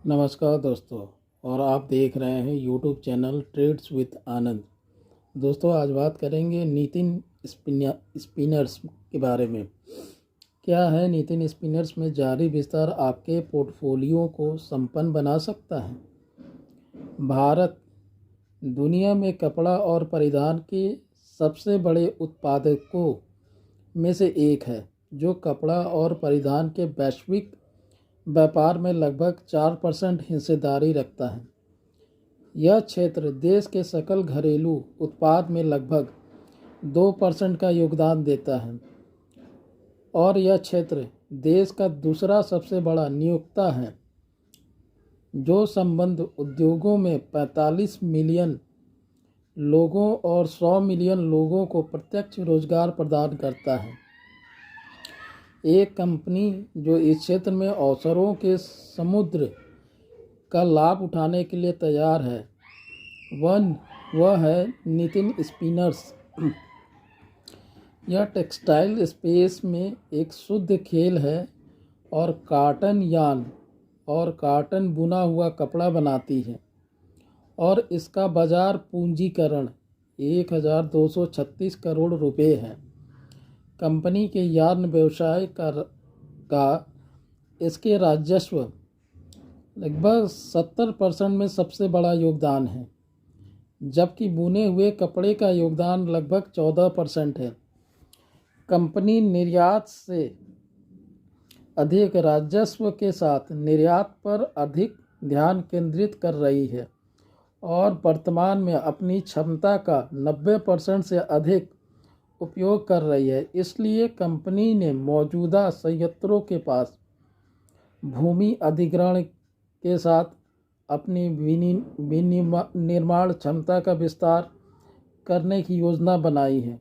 नमस्कार दोस्तों। और आप देख रहे हैं यूट्यूब चैनल ट्रेड्स विद आनंद। दोस्तों, आज बात करेंगे नितिन स्पिनर्स के बारे में। क्या है नितिन स्पिनर्स में जारी विस्तार आपके पोर्टफोलियो को संपन्न बना सकता है। भारत दुनिया में कपड़ा और परिधान के सबसे बड़े उत्पादकों में से एक है, जो कपड़ा और परिधान के वैश्विक व्यापार में लगभग 4% हिस्सेदारी रखता है। यह क्षेत्र देश के सकल घरेलू उत्पाद में लगभग 2% का योगदान देता है और यह क्षेत्र देश का दूसरा सबसे बड़ा नियोक्ता है, जो संबद्ध उद्योगों में 45 मिलियन लोगों और 100 मिलियन लोगों को प्रत्यक्ष रोजगार प्रदान करता है। एक कंपनी जो इस क्षेत्र में अवसरों के समुद्र का लाभ उठाने के लिए तैयार है वह है नितिन स्पिनर्स। यह टेक्सटाइल स्पेस में एक शुद्ध खेल है और कॉटन यार्न और कॉटन बुना हुआ कपड़ा बनाती है और इसका बाजार पूंजीकरण 1236 करोड़ रुपए है। कंपनी के यार्न व्यवसाय का इसके राजस्व लगभग 70% में सबसे बड़ा योगदान है, जबकि बुने हुए कपड़े का योगदान लगभग 14% है। कंपनी निर्यात से अधिक राजस्व के साथ निर्यात पर अधिक ध्यान केंद्रित कर रही है और वर्तमान में अपनी क्षमता का 90% से अधिक उपयोग कर रही है। इसलिए कंपनी ने मौजूदा संयंत्रों के पास भूमि अधिग्रहण के साथ अपनी विनिर्माण क्षमता का विस्तार करने की योजना बनाई है,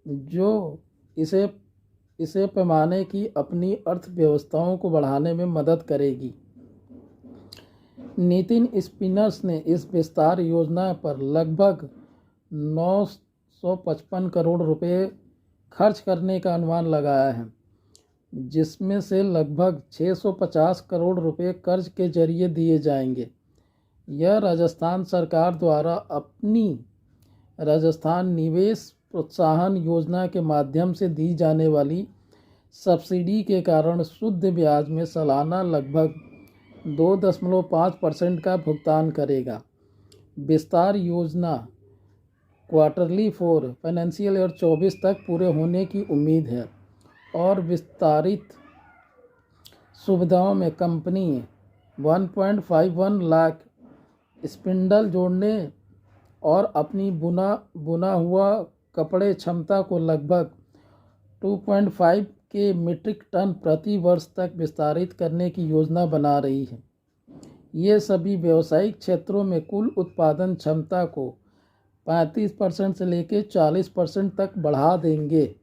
जो इसे पैमाने की अपनी अर्थव्यवस्थाओं को बढ़ाने में मदद करेगी। नितिन स्पिनर्स ने इस विस्तार योजना पर लगभग 955 करोड़ रुपए खर्च करने का अनुमान लगाया है, जिसमें से लगभग 650 करोड़ रुपए कर्ज के जरिए दिए जाएंगे। यह राजस्थान सरकार द्वारा अपनी राजस्थान निवेश प्रोत्साहन योजना के माध्यम से दी जाने वाली सब्सिडी के कारण शुद्ध ब्याज में सालाना लगभग 2.5% का भुगतान करेगा। विस्तार योजना क्वार्टरली 4 फाइनेंशियल ईयर 24 तक पूरे होने की उम्मीद है और विस्तारित सुविधाओं में कंपनी 1.51 लाख स्पिंडल जोड़ने और अपनी बुना हुआ कपड़े क्षमता को लगभग 2.5 के मीट्रिक टन प्रति वर्ष तक विस्तारित करने की योजना बना रही है। ये सभी व्यावसायिक क्षेत्रों में कुल उत्पादन क्षमता को 35% से लेकर 40% तक बढ़ा देंगे।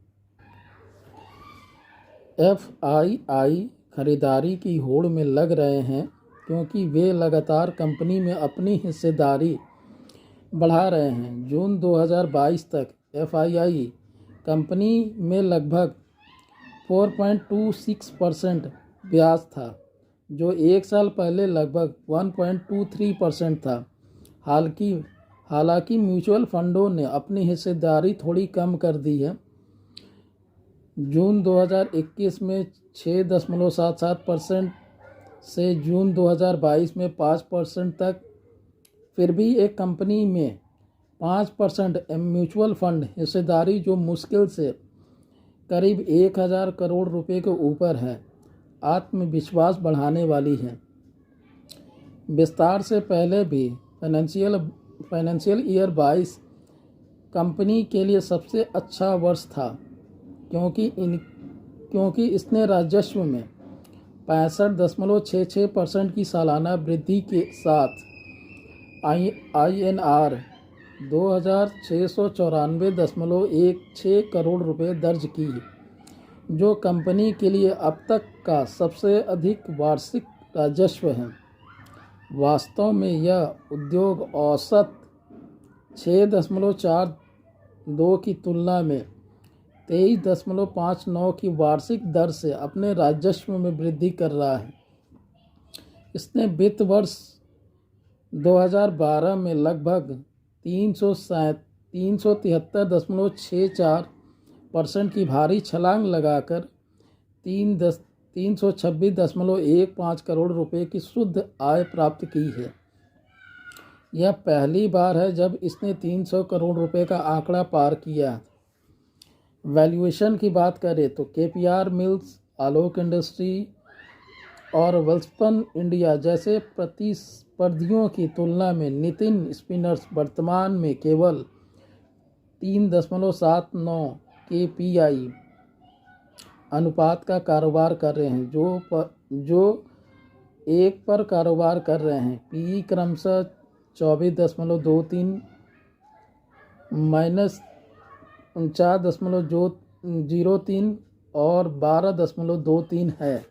FII खरीदारी की होड़ में लग रहे हैं क्योंकि वे लगातार कंपनी में अपनी हिस्सेदारी बढ़ा रहे हैं। जून 2022 तक FII कंपनी में लगभग 4.26% ब्याज था, जो एक साल पहले लगभग 1.23% था। हालांकि म्यूचुअल फंडों ने अपनी हिस्सेदारी थोड़ी कम कर दी है। जून 2021 में 6.77% से जून 2022 में 5% तक। फिर भी एक कंपनी में 5% म्यूचुअल फंड हिस्सेदारी, जो मुश्किल से करीब 1000 करोड़ रुपए के ऊपर है, आत्मविश्वास बढ़ाने वाली है। विस्तार से पहले भी फाइनेंशियल ईयर 22 कंपनी के लिए सबसे अच्छा वर्ष था, क्योंकि इसने राजस्व में 65.66% की सालाना वृद्धि के साथ INR 2694.16 करोड़ रुपए दर्ज की, जो कंपनी के लिए अब तक का सबसे अधिक वार्षिक राजस्व है। वास्तव में यह उद्योग औसत 6.42 की तुलना में 23.59 की वार्षिक दर से अपने राजस्व में वृद्धि कर रहा है। इसने वित्त वर्ष 2012 में लगभग 373.64% की भारी छलांग लगाकर 326.15 करोड़ रुपए की शुद्ध आय प्राप्त की है। यह पहली बार है जब इसने 300 करोड़ रुपए का आंकड़ा पार किया। वैल्यूएशन की बात करें तो केपीआर मिल्स, आलोक इंडस्ट्री और वेल्सपन इंडिया जैसे प्रतिस्पर्धियों की तुलना में नितिन स्पिनर्स वर्तमान में केवल 3.79 केपीआई अनुपात का कारोबार कर रहे हैं, जो 1 पर कारोबार कर रहे हैं। पीई क्रमशः 24.23 माइनस 49.03 और 12.23 है।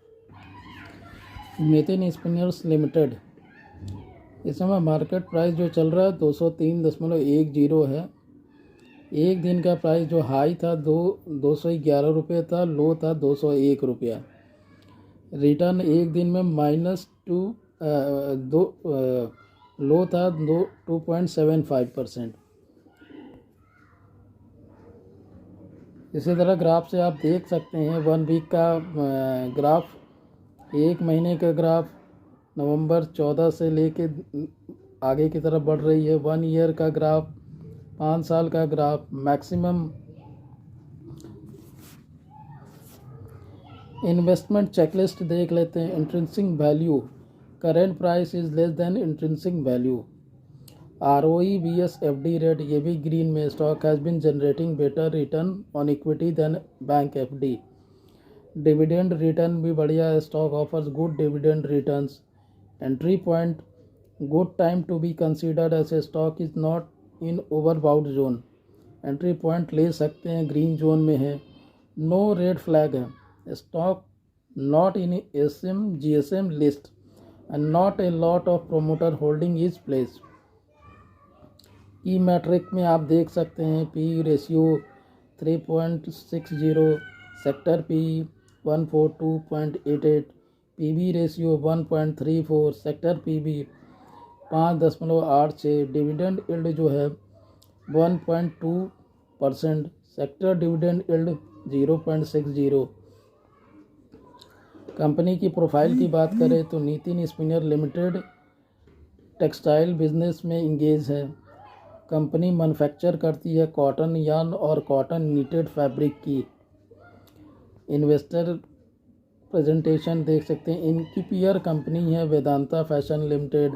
नितिन स्पिनर्स लिमिटेड इस समय मार्केट प्राइस जो चल रहा है 203.10 है। एक दिन का प्राइस जो हाई था 211 रुपये था, लो था 201 रुपया। रिटर्न एक दिन में लो था 2.75%। इसी तरह ग्राफ से आप देख सकते हैं 1 वीक का ग्राफ, एक महीने का ग्राफ नवंबर 14 से लेके आगे की तरफ बढ़ रही है। 1 ईयर का ग्राफ, 5 साल का ग्राफ, मैक्सिमम इन्वेस्टमेंट चेकलिस्ट देख लेते हैं। Intrinsic value, current price is less than intrinsic value. ROE vs FD रेट, ये भी ग्रीन में। Stock has been generating better return on equity than bank FD। Dividend return भी बढ़िया है। Stock offers good dividend returns. Entry point, good time to be considered as a stock is not in overbought zone. Entry point ले सकते हैं, green zone में है। No red flag है। Stock not in SM GSM list and not a lot of promoter holding is place. की matric में आप देख सकते हैं P ratio 3.60, sector P 142.88, PB ratio 1.34, sector PB 5.86, dividend yield जो है 1.2%, सेक्टर डिविडेंड यील्ड 0.60। कंपनी की प्रोफाइल की बात करें तो Nitin spinner limited textile business में इंगेज है। कंपनी मैन्युफैक्चर करती है कॉटन यार्न और कॉटन नीटेड फैब्रिक की। इन्वेस्टर प्रेजेंटेशन देख सकते हैं। इनकी पीयर कंपनी है Vedanta fashion limited,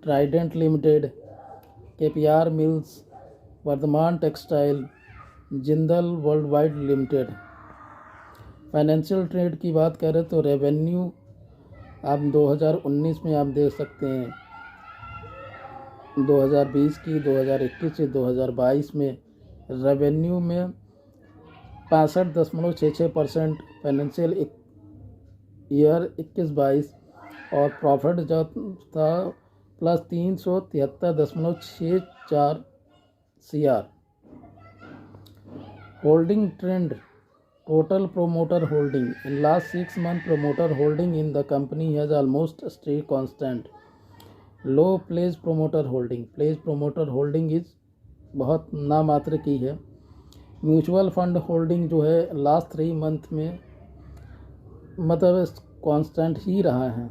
Trident limited, KPR mills, Vardhman textile, Jindal world wide limited. Financial trade की बात करें तो रेवेन्यू आप 2019 में आप देख सकते हैं, 2020 की, 2021 से 2022 में रेवेन्यू में 65.66% फाइनेंशियल ईयर 21-22 और प्रॉफिट जो था plus 373.64 CR। Holding trend, total promoter holding in last 6 months, promoter holding in the company has almost stayed constant. Low place promoter holding, place promoter holding is बहुत नामात्र की है। Mutual fund holding जो है last 3 month में मतलब constant ही रहा है।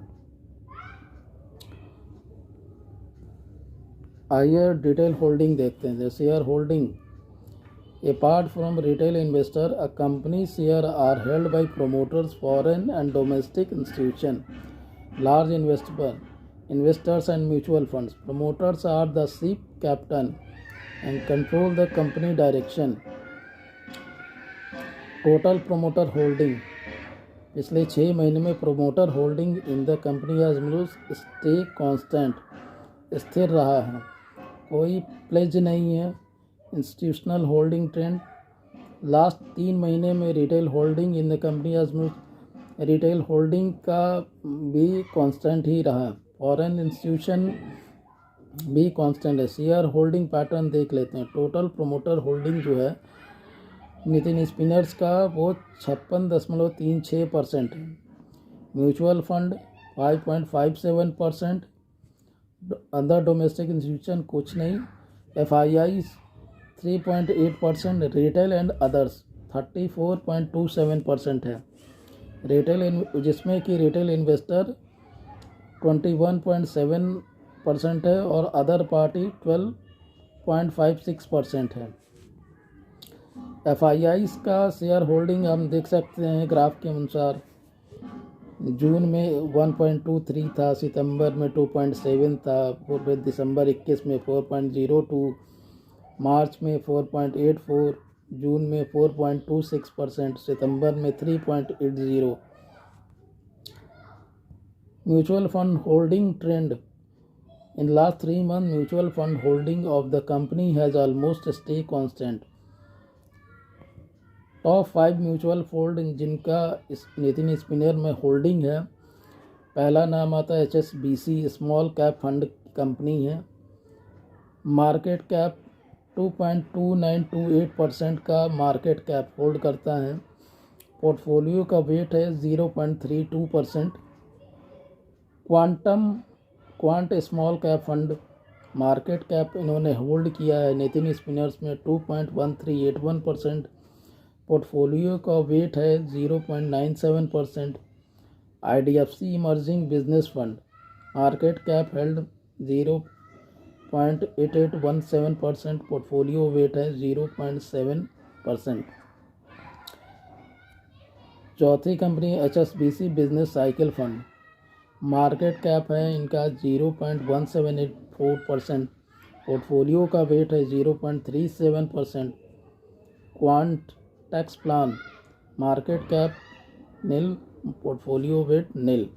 आइए डिटेल होल्डिंग देखते हैं। Share holding, apart from retail investor, a company's share are held by promoters, foreign and domestic institution, large investors and mutual funds. Promoters are the ship captain and control the company direction. Total promoter holding, पिछले 6 महीने में promoter holding in the company stay constant, स्थिर रहा है, कोई pledge नहीं है। Institutional holding trend, last 3 महीने में retail holding in the company retail holding का भी कांस्टेंट ही रहा। फॉरेन इंस्टीट्यूशन भी कांस्टेंट है। शेयर होल्डिंग पैटर्न देख लेते हैं। टोटल प्रोमोटर होल्डिंग जो है नितिन स्पिनर्स का वो 56.36% है। Mutual fund, 5.57%, other domestic institution कुछ नहीं, FII 3.8%, रिटेल एंड अदर्स 34.27% है। जिसमें कि रिटेल इन्वेस्टर 21.7% है और अदर पार्टी 12.56% है। FII का शेयर होल्डिंग हम देख सकते हैं ग्राफ के अनुसार, जून में 1.23 था, सितंबर में 2.7 था, फिर दिसंबर 21 में 4.02, मार्च में 4.84, जून में 4.26%, सितंबर में 3.80। Mutual fund holding trend in last 3 months, mutual fund holding of the company has almost stay constant. Top 5 mutual fund जिनका नितिन स्पिनर में होल्डिंग है, पहला नाम आता है HSBC, small cap fund company है। मार्केट कैप 2.2928% का मार्केट कैप होल्ड करता है। पोर्टफोलियो का वेट है 0.32%। Quant small cap fund, market cap इन्होंने होल्ड किया है नितिन स्पिनर्स में 2.1381%। पोर्टफोलियो का वेट है 0.97%। IDFC emerging business fund, market cap held 0.8817%, portfolio weight है 0.7%। चौथी company HSBC business cycle fund, market cap है इनका 0.1784%, पोर्टफोलियो का वेट है 0.37%। Quant tax plan, market cap nil, portfolio weight नील।